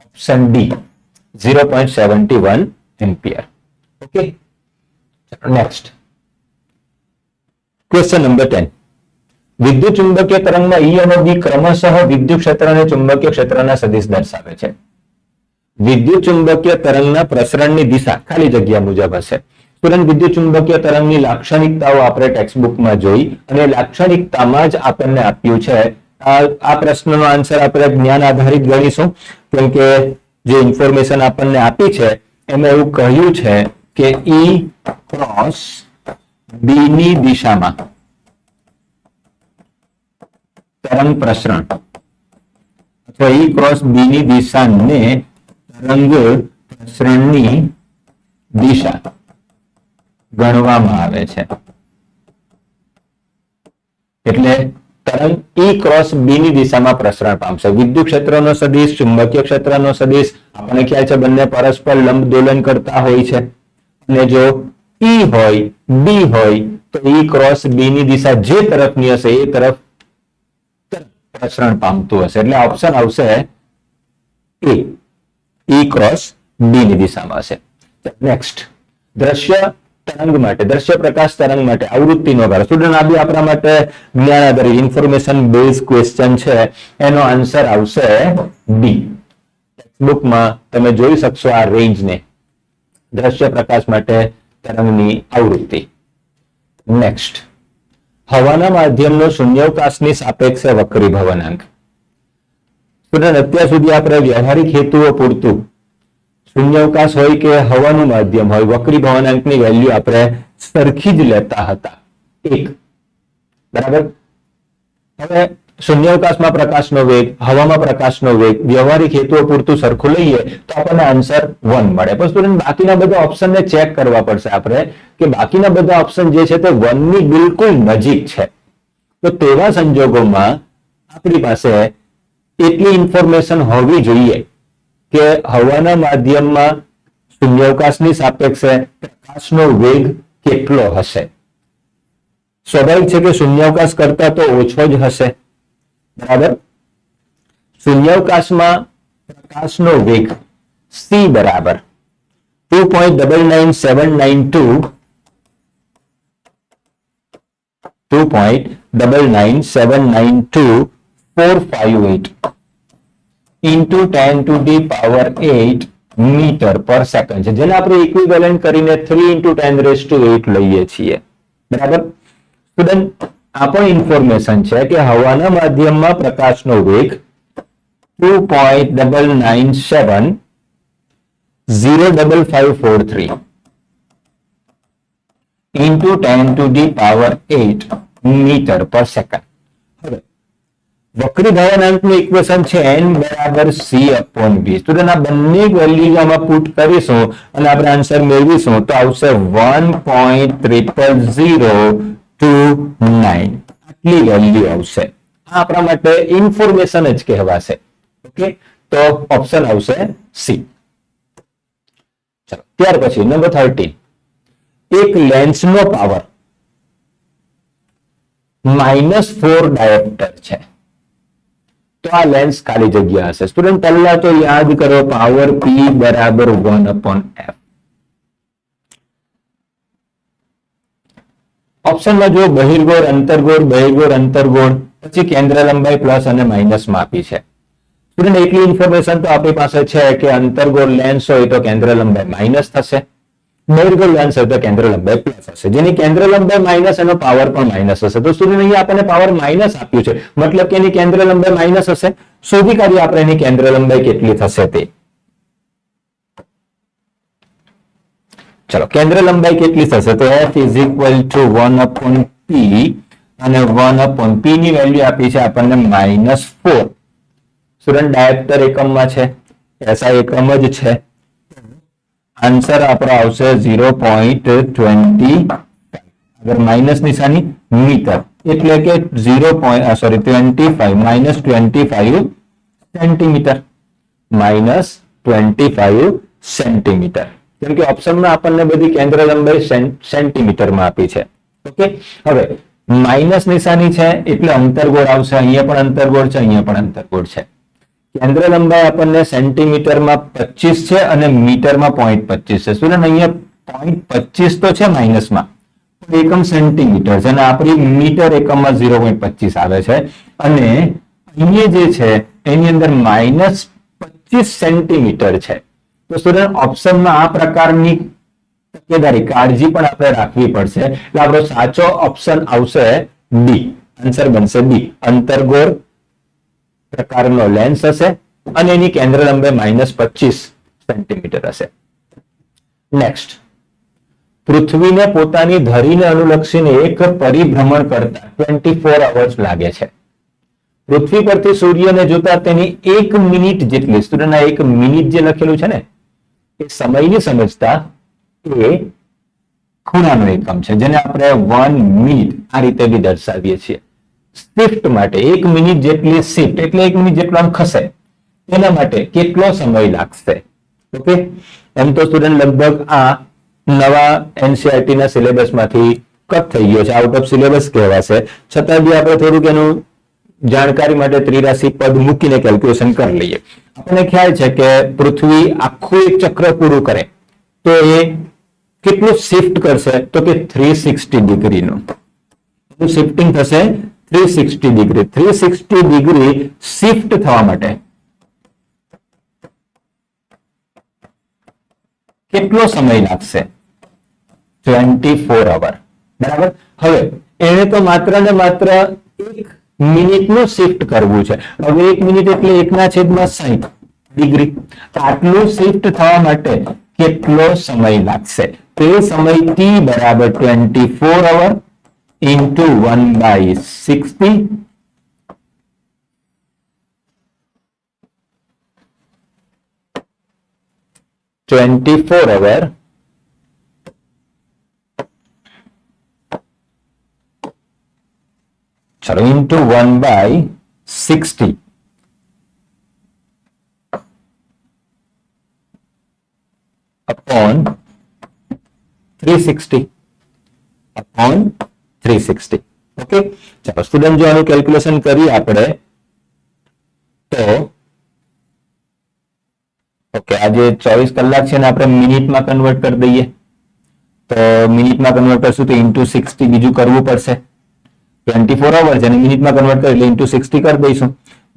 option D, 0.71 ampere. Okay, next question number 10. વિદ્યુત ચુંબકીય તરંગમાં E અને B ક્રમશઃ વિદ્યુત ક્ષેત્ર અને ચુંબકીય ક્ષેત્રના સદિશ દર્શાવે છે. વિદ્યુત ચુંબકીય તરંગના પ્રસરણની દિશા ખાલી જગ્યા મુજબ હશે. સ્ટુડન્ટ, વિદ્યુત ચુંબકીય તરંગની લાક્ષણિકતાઓ આપણે ટેક્સ્ટબુકમાં જોઈ અને લાક્ષણિકતામાં જ આપણને આપ્યું છે. આ પ્રશ્નનો આન્સર આપણે જ્ઞાન આધારિત ગણીશું, કેમ કે જે ઇન્ફોર્મેશન આપણને આપી છે એમાં એવું કહ્યું છે કે E ક્રોસ B ની દિશામાં તરંગ પ્રસરણ અથવા E ક્રોસ B ની દિશાને તરંગ પ્રસરણની દિશા ગણવામાં આવે છે. એટલે તરંગ E ક્રોસ B ની દિશામાં પ્રસરણ પામશે. વિદ્યુત ક્ષેત્રનો સદિશ, ચુંબકીય ક્ષેત્રનો સદિશ, આપણને ખ્યાલ છે બંને પરસ્પર લંબ દોલન કરતા હોય છે અને જો E હોય B હોય તો E ક્રોસ B ની દિશા જે તરફની હશે એ તરફ પ્રસરણ પામતું હશે. એટલે ઓપ્શન આવશે એ, E ક્રોસ B ની દિશામાં હશે. નેક્સ્ટ, દ્રશ્ય તરંગ માટે, દ્રશ્ય પ્રકાશ તરંગ માટે આવૃત્તિનો ગાળો. સ્ટુડન્ટ, આ બી આપણા માટે જ્ઞાન આધારિત ઇન્ફોર્મેશન બેઝ ક્વેશ્ચન છે. એનો આન્સર આવશે બી. ટેક્સ્ટબુકમાં તમે જોઈ શકશો આ રેન્જને, દ્રશ્ય પ્રકાશ માટે તરંગની આવૃત્તિ. નેક્સ્ટ, હવાના માધ્યમનો શૂન્યાવકાશની સાપેક્ષે વક્રી ભવનાંક. સ્ટુડન્ટ, અત્યાર સુધી આપણે વ્યવહારિક હેતુઓ પૂરતું શૂન્યાવકાશ હોય કે હવાનું માધ્યમ હોય, વક્રી ભવનાંકની વેલ્યુ આપણે સરખી જ લેતા હતા, 1. બરાબર. હવે શૂન્યાવકાશમાં પ્રકાશનો વેગ, હવામાં પ્રકાશનો વેગ વ્યવહારિક હેતુઓ પૂરતું સરખું લઈએ તો આપણને આન્સર 1 મળે. પણ સ્ટુડન્ટ, બાકીના બધા ઓપ્શનને ચેક કરવા પડશે આપણે કે બાકીના બધા ઓપ્શન જે છે તે 1 ની બિલકુલ નજીક છે. તો તેવા સંજોગોમાં આપણી પાસે એટલી ઇન્ફોર્મેશન હોવી જોઈએ કે હવાના માધ્યમમાં શૂન્યાવકાશની સાપેક્ષે પ્રકાશનો વેગ કેટલો હશે. સ્વાભાવિક છે કે શૂન્યાવકાશ કરતા તો ઓછો જ હશે. બરાબર. શૂન્યાવકાશમાં પ્રકાશનો વેગ c બરાબર 2.99792 into 10 to the power 8 metre પર સેકન્ડ છે, જેને આપણે ઇક્વિવેલન્ટ કરીને 3 into 10⁸ લઈએ છીએ. બરાબર. સ્ટુડન્ટ, આ પણ ઇન્ફોર્મેશન છે કે હવાના માધ્યમમાં પ્રકાશનો વેગ 2.9705543 into 10 to the power 8 metre પર સેકન્ડ. હવે વક્રી ભવનાંકનું ઇક્વેશન છે n બરાબર c upon b. સ્ટુડન્ટ, આ બંને વેલ્યુ આમાં પુટ કરીશું અને આપણે આન્સર મેળવીશું તો આવશે 1.002 29 આટલી વેલ્યુ આવશે. આ આપણા માટે ઇન્ફોર્મેશન જ કહેવાશે. ઓકે, તો ઓપ્શન આવશે સી. ચલો ત્યાર પછી નંબર 13, એક લેન્સનો પાવર -4 ડાયોપ્ટર છે. તો આ લેન્સ ખાલી જગ્યા હશે. સ્ટુડન્ટ પહેલા તો યાદ કરો પાવર P બરાબર 1/f. ઓપ્શનમાં જો બહિર્ગોળ અંતર્ગોળ બહિર્ગોળ અંતર્ગોળ પછી કેન્દ્ર લંબાઈ પ્લસ અને માઇનસ માં આપી છે. સ્ટુડન્ટ એટલી ઇન્ફોર્મેશન તો આપણી પાસે છે કે અંતર્ગોળ લેન્સ હોય તો કેન્દ્ર લંબાઈ માઇનસ થશે, બહિર્ગોળ લેન્સ હોય તો કેન્દ્ર લંબાઈ પ્લસ હશે. જેની કેન્દ્ર લંબાઈ માઇનસ એનો પાવર પણ માઇનસ હશે. તો સ્ટુડન્ટ અહીંયા આપણને પાવર માઇનસ આપ્યું છે, મતલબ કે એની કેન્દ્ર લંબાઈ માઇનસ હશે. શોધી કાઢીએ આપણે એની કેન્દ્ર લંબાઈ કેટલી થશે તે. ચલો કેન્દ્ર લંબાઈ કેટલી થશે? તો f is equal to 1/p અને 1/p ની વેલ્યુ આપી છે આપણને -4. સ્ટુડન્ટ ડાયોપ્ટર એકમમાં છે, એસઆઈ એકમ જ છે. આન્સર આપણો આવશે 0.25. અગર માઇનસ નિશાની મીટર એટલે કે 25 સેન્ટીમીટર, -25 સેન્ટીમીટર. કેમ કે ઓપ્શનમાં આપણને બધી કેન્દ્ર લંબાઈ સેન્ટીમીટરમાં આપી છે. ઓકે, હવે માઇનસ નિશાની છે એટલે અંતર્ગોળ આવશે. અહીંયા પણ અંતર્ગોળ છે, અહીંયા પણ અંતર્ગોળ છે. કેન્દ્ર લંબાઈ આપણને સેન્ટીમીટરમાં 25 છે અને મીટરમાં 0.25 છે. સ્ટુડન્ટ અહીંયા 0.25 તો છે માઇનસમાં, એકમ સેન્ટીમીટર છે અને આપણી મીટર એકમમાં 0.25 આવે છે. અને અહીંયા જે છે એની અંદર -25 સેન્ટીમીટર છે. તો સ્ટુડન્ટ ઓપ્શનમાં આ પ્રકારની તકેદારી કાળજી પણ આપણે રાખવી પડશે. એટલે આપણો સાચો ઓપ્શન આવશે ડી. આન્સર બનશે ડી. અંતર્ગોળ પ્રકારનો લેન્સ હશે અને એની કેન્દ્ર લંબાઈ -25 સેન્ટીમીટર હશે. નેક્સ્ટ, પૃથ્વીને પોતાની ધરીને અનુલક્ષીને એક પરિભ્રમણ કરતા 24 અવર્સ લાગે છે. પૃથ્વી પરથી સૂર્યને જોતા તેની 1 મિનિટ જેટલી, સ્ટુડન્ટ આ 1 મિનિટ જે લખેલું છે ને એ સમયની સમજતા એ ખૂણાનો એકમ છે, જેને આપણે 1 મિનિટ આ રીતે બી દર્શાવીએ છીએ. શિફ્ટ માટે 1 મિનિટ જેટલી શિફ્ટ એટલે 1 મિનિટ જેટલો આમ ખસે, એના માટે કેટલો સમય લાગશે? ઓકે, એમ તો સ્ટુડન્ટ લગભગ આ નવા એનસીઈઆરટી ના સિલેબસમાંથી કટ થઈ ગયો છે, આઉટ ઓફ સિલેબસ કહેવાશે. છતાં બી આપણે થોડુંક એનું જાણકારી માટે ત્રિરાશિ પદ મૂકીને કેલ્ક્યુલેશન કરી લઈએ. આપણને ખ્યાલ છે કે પૃથ્વી આખું એક ચક્ર પૂરું કરે તો એ કેટલું શિફ્ટ કરશે? તો કે 360 ડિગ્રીનું શિફ્ટિંગ થશે. 360 ડિગ્રી 360 ડિગ્રી શિફ્ટ થવા માટે કેટલો સમય લાગશે? 24 અવર. બરાબર. હવે એને તો માત્ર ને માત્ર 1 મિનિટનું શિફ્ટ કરવું છે. હવે 1 મિનિટ એટલે 1/60 ડિગ્રી. આટલું શિફ્ટ થવા માટે કેટલો સમય લાગશે? તો એ સમય t બરાબર 24 અવર into 1/60 24 અવર ચલો into 1/60 upon 360 upon 360. ઓકે, ચાલો સ્ટુડન્ટ જો આનું કેલ્ક્યુલેશન કરીએ આપણે તો ઓકે, આજે 24 કલાક છે ને આપણે મિનિટમાં કન્વર્ટ કરી દઈએ. તો મિનિટમાં કન્વર્ટ કરશું તો ઇન્ટુ 60 બીજું કરવું પડશે. 24 અવર છે અને મિનિટમાં કન્વર્ટ કરી એટલે ઇન્ટુ 60 કરી દઈશું.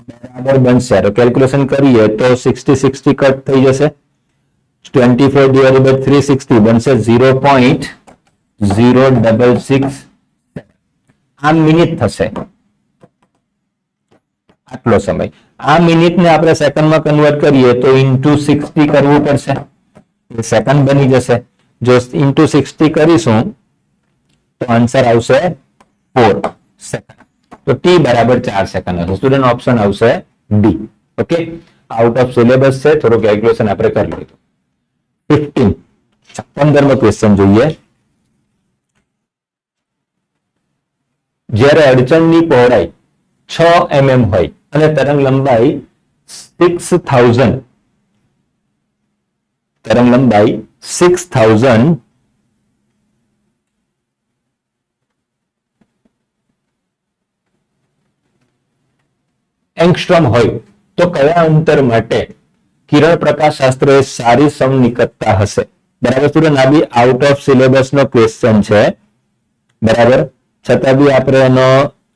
બરાબર બનશે. તો કેલ્ક્યુલેશન કરીએ તો 60 કટ થઈ જશે. 24 divided by 360 બનશે 0.066. આ મિનિટ થશે. આટલો સમય. આ મિનિટને આપણે સેકન્ડમાં કન્વર્ટ કરીએ તો ઇન્ટુ 60 કરવું પડશે, એ સેકન્ડ બની જશે. જો ઇન્ટુ 60 કરીશું તો આન્સર આવશે 4 સેકન્ડ. તો ટી બરાબર 4 સેકન્ડ હશે. સ્ટુડન્ટ ઓપ્શન આવશે D. Okay, out of syllabus છે, થોડું કેલ્ક્યુલેશન આપણે કરી લીધું. 15મો ક્વેશ્ચન જોઈએ. જ્યારે અડચણની પહોળાઈ 6 mm હોય અને તરંગ લંબાઈ 6000 એંગસ્ટ્રોમ હોય તો કયા અંતર માટે કિરણ પ્રકાશ શાસ્ત્ર એ સારી સમનિકટતા હશે? બરાબર સ્ટુડન્ટ, આ બી આઉટ ઓફ સિલેબસ નો ક્વેશ્ચન છે. બરાબર, છતાં બી આપણે એનો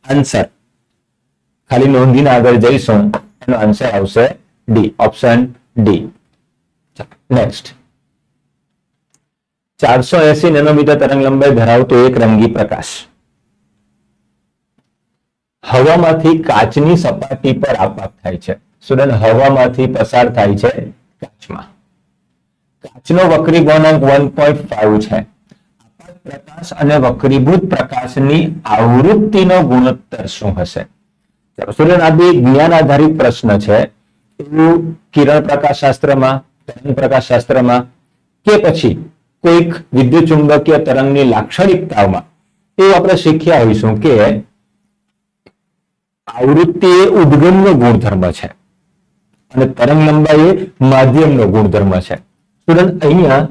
આન્સર ખાલી નોંધીને આગળ જઈશું. એનો આન્સર આવશે D, option D. Next, 480 nanometre તરંગ લંબાઈ ધરાવતો એક રંગી પ્રકાશ હવામાંથી કાચની સપાટી પર આપઆપ થાય છે. સ્ટુડન્ટ, હવામાંથી પસાર થાય છે કાચમાં. કાચનો વક્રી ગુણાંક 1.5 છે. આપાત પ્રકાશ અને વક્રીભૂત પ્રકાશની આવૃત્તિનો ગુણોત્તર શું હશે? ચાલો સ્ટુડન્ટ, આ બે જ્ઞાન આધારિત પ્રશ્ન છે. એવું કિરણ પ્રકાશ શાસ્ત્રમાં, તરંગ પ્રકાશ શાસ્ત્રમાં કે પછી કોઈક વિદ્યુત ચુંબકીય તરંગની લાક્ષણિકતાઓમાં એવું આપણે શીખ્યા હોઈશું કે આવૃત્તિ એ ઉદ્ગમનો ગુણધર્મ છે અને તરંગ લંબાઈ એ માધ્યમનો ગુણધર્મ છે. સ્ટુડન્ટ, અહીંયા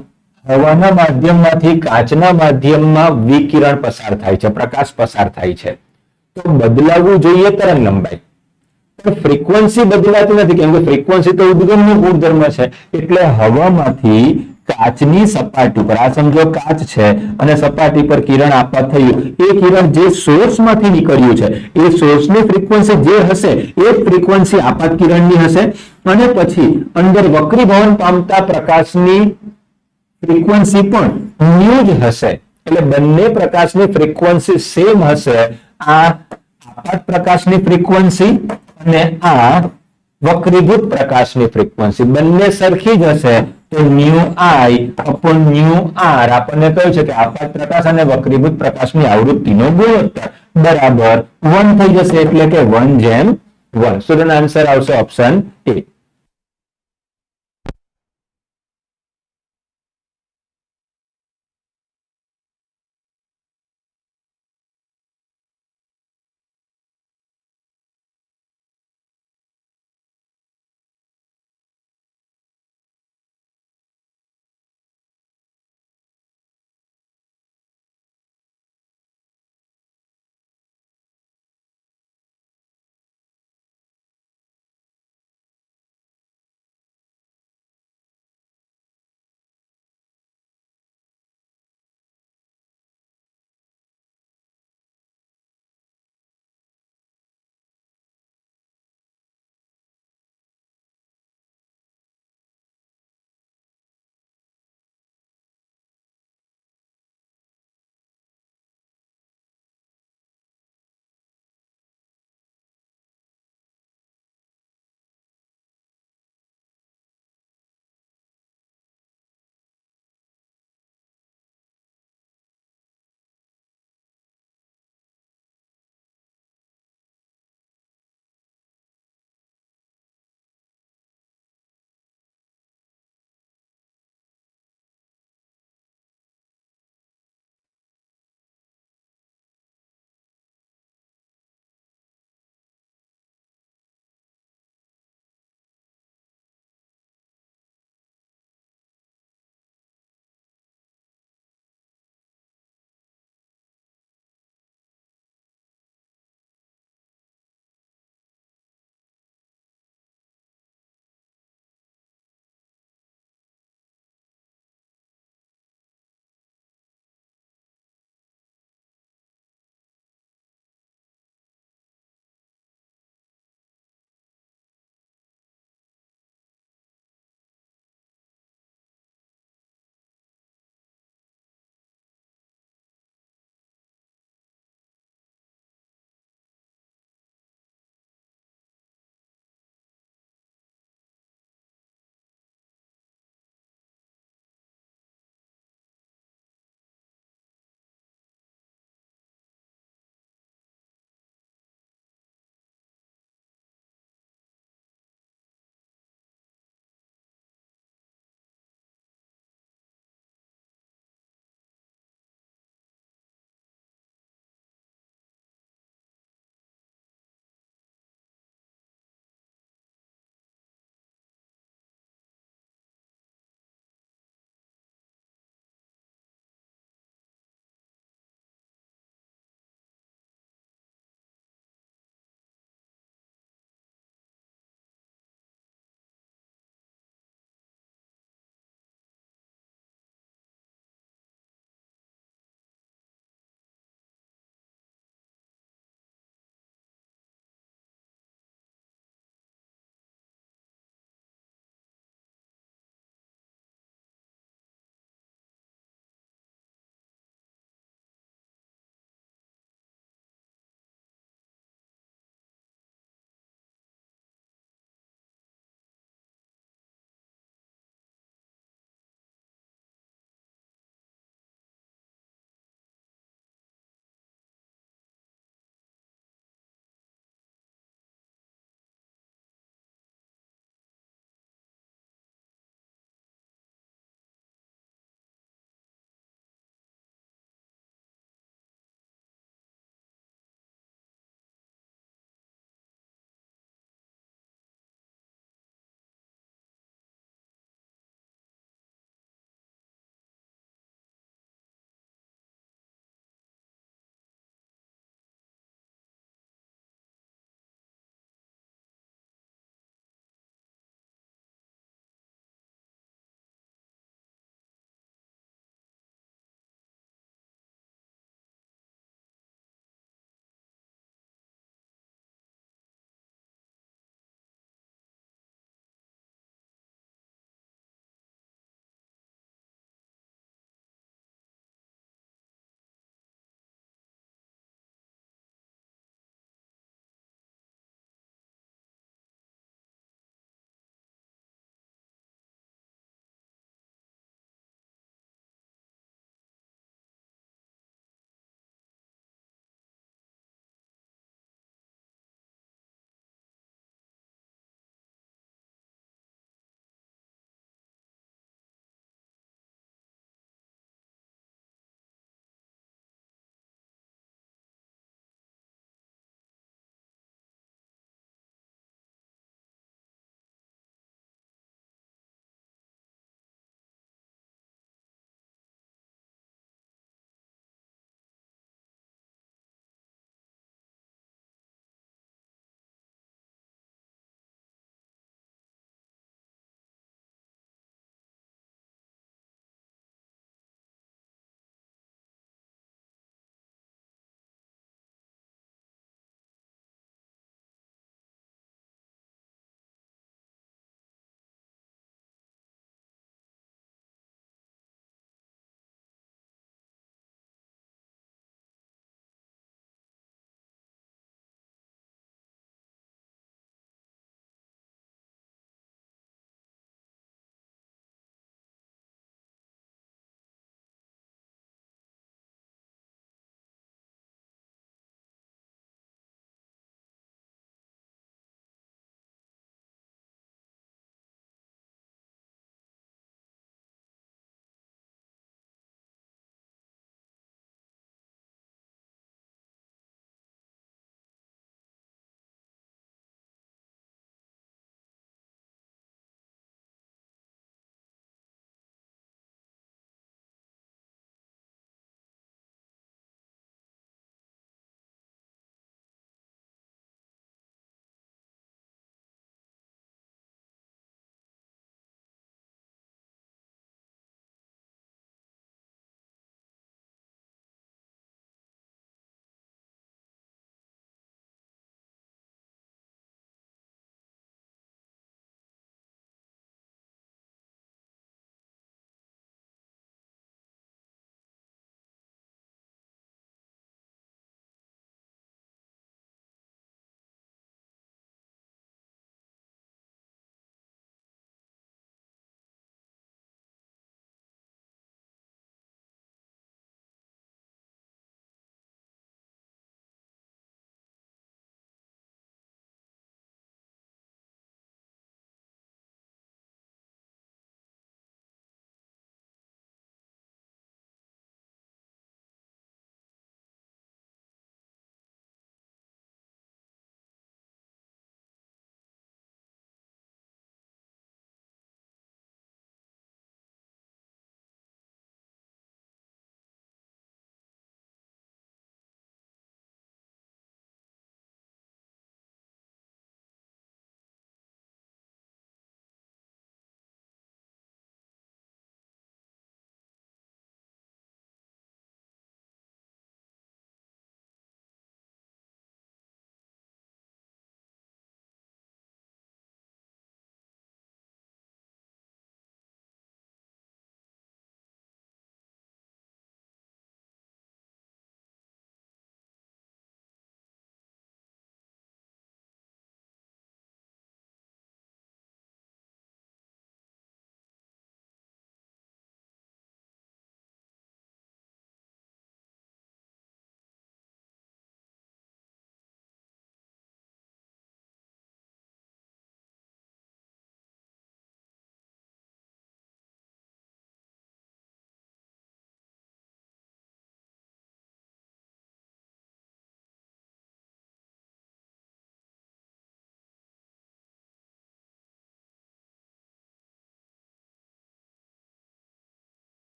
હવાના માધ્યમમાંથી કાચના માધ્યમમાં વિકિરણ પસાર થાય છે, પ્રકાશ પસાર થાય છે, તો બદલાવવું જોઈએ તરંગ લંબાઈ, પણ ફ્રીક્વન્સી બદલાતી નથી, કેમ કે ફ્રીક્વન્સી તો ઉદ્ગમનો ગુણધર્મ છે. એટલે હવામાંથી કાચની સપાટી પર, આ સમજો કાચ છે અને સપાટી પર કિરણ આપવા થયું, એ કિરણ જે સોર્સમાંથી નીકળ્યું છે એ સોર્સની ફ્રીક્વન્સી જે હશે એ ફ્રીક્વન્સી આપાત કિરણની હશે અને પછી અંદર વક્રીભવન પામતા પ્રકાશની ફ્રીક્વન્સી પણ ન્યુ જ હશે. એટલે બંને પ્રકાશની ફ્રીક્વન્સી સેમ હશે. આ આપાત પ્રકાશની ફ્રીક્વન્સી અને આ વક્રીભૂત પ્રકાશની ફ્રીક્વન્સી બંને સરખી જ હશે. તો new I upon new R આપણને કહ્યું છે કે આપાત પ્રકાશ અને વક્રીભૂત પ્રકાશની આવૃત્તિનો ગુણોત્તર બરાબર 1 થઈ જશે. એટલે કે 1:1. સ્ટુડન્ટ, આન્સર આવશે ઓપ્શન એ.